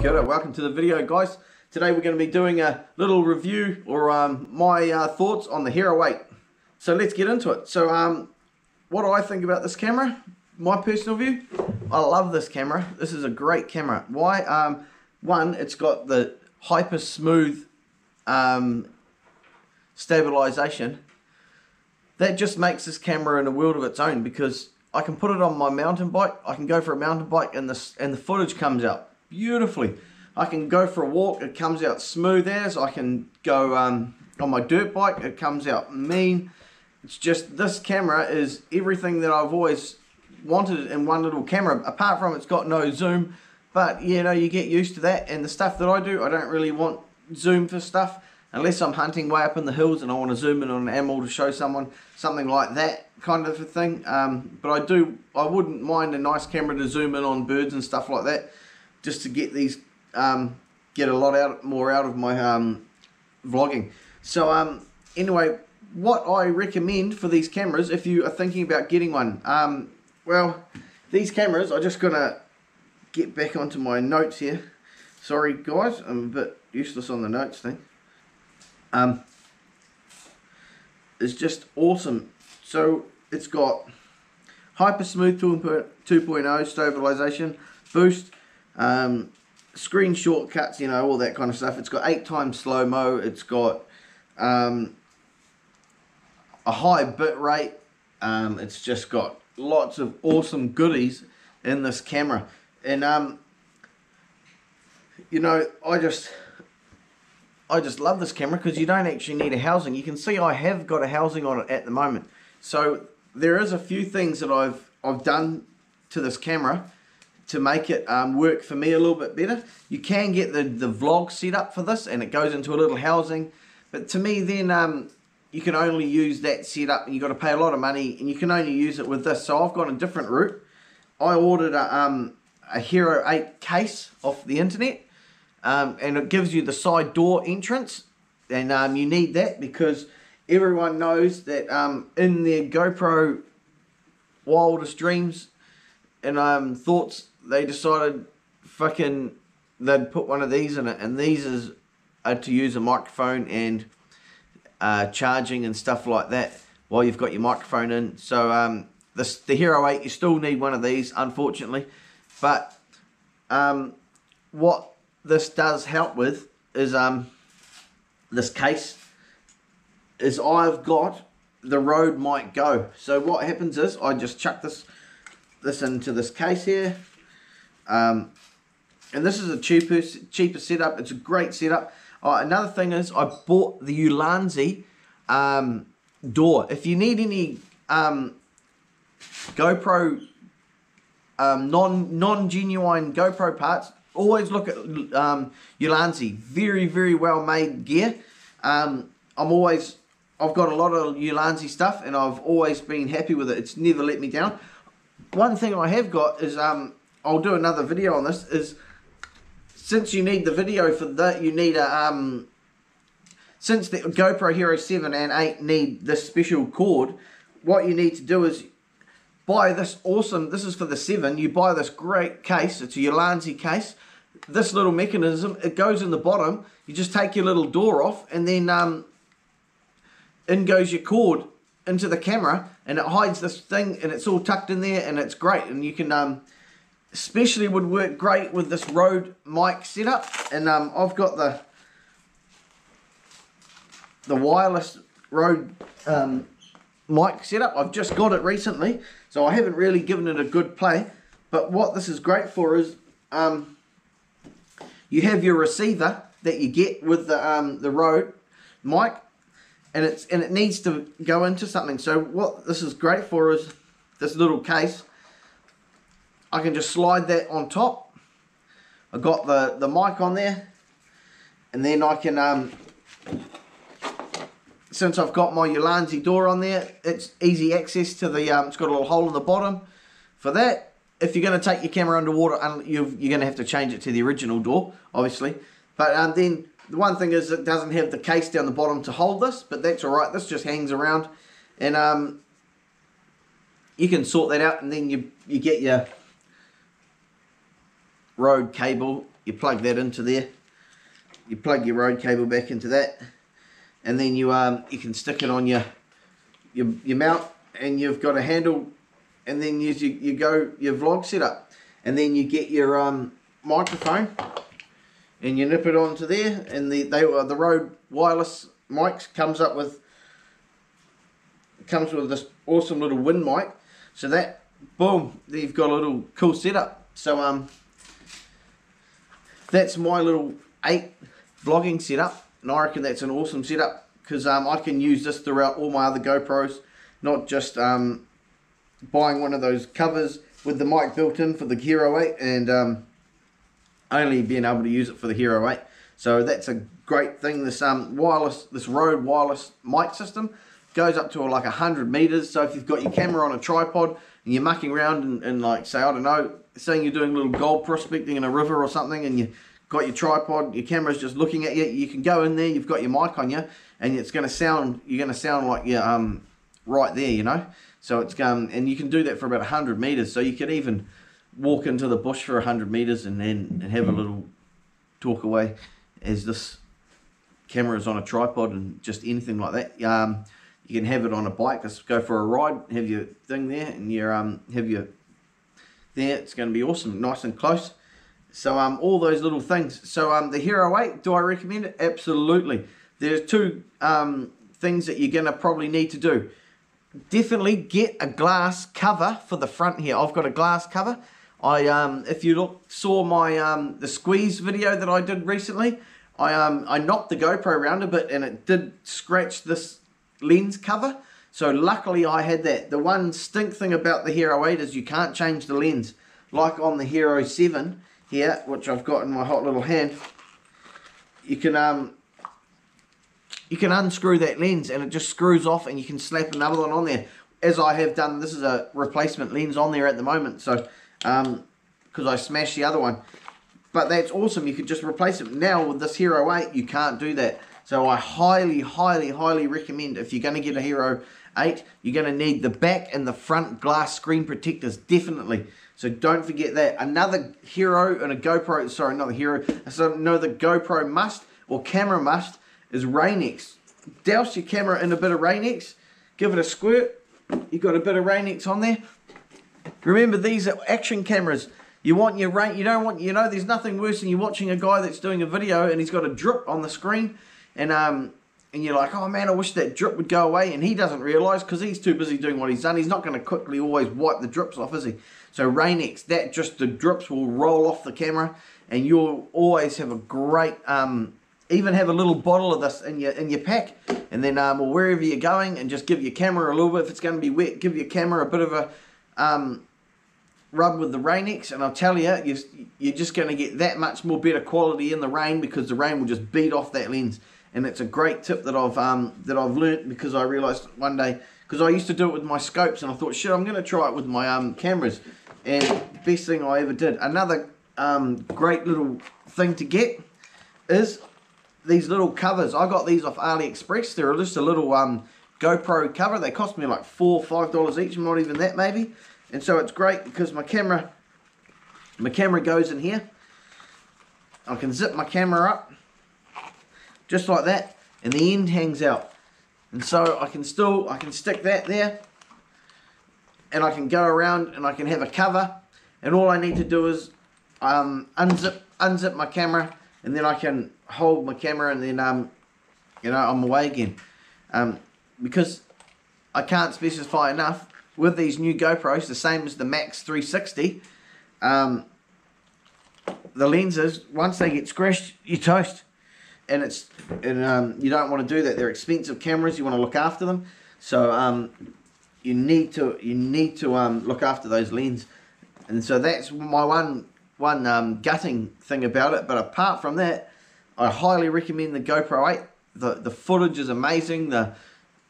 Kia ora, welcome to the video, guys. Today we're going to be doing a little review or my thoughts on the Hero 8. So let's get into it. So what do I think about this camera? My personal view, I love this camera. This is a great camera. Why? One, it's got the hyper smooth stabilization. That just makes this camera in a world of its own, because I can put it on my mountain bike. I can go for a mountain bike and the footage comes out beautifully. I can go for a walk, it comes out smooth as. I can go on my dirt bike, it comes out mean. It's just, this camera is everything that I've always wanted in one little camera, apart from it's got no zoom. But you know, you get used to that, and the stuff that I do, I don't really want zoom for stuff unless I'm hunting way up in the hills and I want to zoom in on an animal to show someone, something like that kind of a thing. But I wouldn't mind a nice camera to zoom in on birds and stuff like that, just to get these get a lot more out of my vlogging. So anyway, what I recommend for these cameras, if you are thinking about getting one, well, these cameras, I'm just gonna get back onto my notes here. Sorry guys, I'm a bit useless on the notes thing. It's just awesome. So it's got hyper smooth 2.0 stabilization, boost, screen shortcuts, you know, all that kind of stuff. It's got 8x slow-mo. It's got a high bit rate. It's just got lots of awesome goodies in this camera. And you know, I just love this camera because you don't actually need a housing. You can see I have got a housing on it at the moment. So there is a few things that I've done to this camera to make it work for me a little bit better. You can get the vlog set up for this, and it goes into a little housing. But to me, then you can only use that setup, and you've got to pay a lot of money, and you can only use it with this. So I've gone a different route. I ordered a Hero 8 case off the internet, and it gives you the side door entrance, and you need that because everyone knows that in their GoPro wildest dreams and thoughts, they decided they'd put one of these in it, and these are to use a microphone and charging and stuff like that while you've got your microphone in. So the Hero 8, you still need one of these, unfortunately. But what this does help with is this case is I've got the Rode Mic Go. So what happens is I just chuck this into this case here, and this is a cheaper setup. It's a great setup. Another thing is I bought the Ulanzi door. If you need any GoPro non-genuine GoPro parts, always look at Ulanzi. Very well made gear. I've got a lot of Ulanzi stuff, and I've always been happy with it. It's never let me down. One thing I have got is, I'll do another video on this, is since you need the video for that, you need a, since the GoPro Hero 7 and 8 need this special cord, what you need to do is buy this awesome, this is for the 7, you buy this great case, it's a Ulanzi case, this little mechanism, it goes in the bottom, you just take your little door off, and then in goes your cord into the camera, and it hides this thing, and it's all tucked in there, and it's great. And you can especially would work great with this Rode mic setup. And I've got the wireless Rode mic setup. I've just got it recently, so I haven't really given it a good play. But what this is great for is you have your receiver that you get with the Rode mic, and it needs to go into something. So what this is great for is this little case. I can just slide that on top. I've got the mic on there, and then I can since I've got my Ulanzi door on there, it's easy access to the it's got a little hole in the bottom for that. If you're going to take your camera underwater, you're going to have to change it to the original door, obviously. But then the one thing is it doesn't have the case down the bottom to hold this, but that's alright. This just hangs around, and you can sort that out, and then you get your Rode cable you plug that into there. You plug your Rode cable back into that, and then you can stick it on your mount, and you've got a handle, and then you go your vlog setup, and then you get your microphone, and you nip it onto there, and the Rode wireless mics comes with this awesome little wind mic, so that boom, you've got a little cool setup. So that's my little 8 vlogging setup, and I reckon that's an awesome setup, because I can use this throughout all my other GoPros, not just buying one of those covers with the mic built in for the Hero 8 and only being able to use it for the Hero 8. So that's a great thing. This Rode wireless mic system goes up to like 100 meters. So if you've got your camera on a tripod and you're mucking around and like, say, I don't know, saying you're doing a little gold prospecting in a river or something, and you got your tripod, your camera's just looking at you, you can go in there, you've got your mic on you, and it's going to sound, you're going to sound like you're right there, you know. So it's and you can do that for about 100 meters. So you can even walk into the bush for 100 meters and have a little talk away as this camera is on a tripod, and just anything like that. You can have it on a bike, just go for a ride, have your thing there, and you have your there. It's going to be awesome, nice and close. So all those little things. So the Hero 8, do I recommend it? Absolutely. There's 2 things that you're going to probably need to do. Definitely get a glass cover for the front here. I've got a glass cover. If you saw my the squeeze video that I did recently, I knocked the GoPro around a bit, and it did scratch this lens cover. So luckily I had that. The one stink thing about the Hero 8 is you can't change the lens, like on the Hero 7 here, which I've got in my hot little hand. You can unscrew that lens, and it just screws off, and you can slap another one on there, as I have done. This is a replacement lens on there at the moment, so because I smashed the other one. But that's awesome, you could just replace it. Now with this Hero 8 you can't do that. So I highly, highly, highly recommend, if you're going to get a Hero 8, you're going to need the back and the front glass screen protectors, definitely. So don't forget that. Another hero and a GoPro, sorry, not the hero, so no, the GoPro must, or camera must, is Rain-X. Douse your camera in a bit of Rain-X, give it a squirt, you've got a bit of Rain-X on there. Remember, these are action cameras. You want your rain, you don't want, you know, there's nothing worse than you watching a guy that's doing a video and he's got a drip on the screen, and you're like, oh man, I wish that drip would go away, and he doesn't realise, because he's too busy doing what he's done. He's not going to quickly always wipe the drips off, is he? So Rain-X, that just, the drips will roll off the camera, and you'll always have a great, even have a little bottle of this in your pack, and then or wherever you're going, and just give your camera a little bit. If it's going to be wet, give your camera a bit of a rub with the Rain-X, and I'll tell you, you're just going to get that much more better quality in the rain, because the rain will just beat off that lens. And it's a great tip that I've learnt, because I realised one day, because I used to do it with my scopes, and I thought, shit, I'm going to try it with my cameras, and best thing I ever did. Another great little thing to get is these little covers. I got these off AliExpress. They're just a little GoPro cover. They cost me like $4 or $5 each, not even that maybe. And so it's great, because my camera goes in here. I can zip my camera up just like that, and the end hangs out, and so I can stick that there, and I can go around and I can have a cover, and all I need to do is unzip my camera, and then I can hold my camera, and then you know, I'm away again. Because I can't specify enough with these new GoPros, the same as the Max 360, the lenses, once they get scratched, you toast. And you don't want to do that. They're expensive cameras. You want to look after them. So you need to look after those lenses. And so that's my one gutting thing about it. But apart from that, I highly recommend the GoPro 8. The footage is amazing.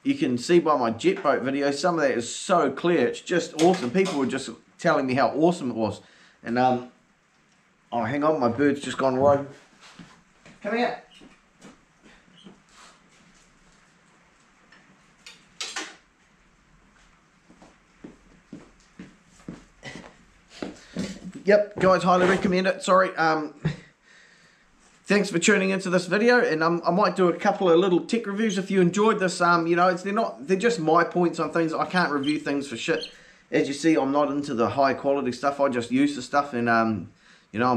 You can see by my jet boat video, some of that is so clear. It's just awesome. People were just telling me how awesome it was. And oh, hang on, my bird's just gone rogue. Come here. Yep, guys, highly recommend it. Sorry, thanks for tuning into this video, and I might do a couple of little tech reviews if you enjoyed this. You know, they're just my points on things. I can't review things for shit. As you see, I'm not into the high quality stuff. I just use the stuff, and you know,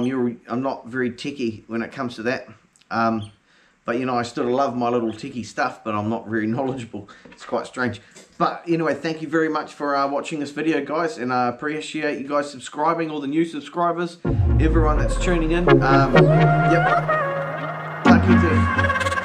I'm not very techie when it comes to that. But you know, I still love my little techie stuff, but I'm not very knowledgeable. It's quite strange. But anyway, thank you very much for watching this video, guys, and I appreciate you guys subscribing, all the new subscribers, everyone that's tuning in. Yep. Lucky to.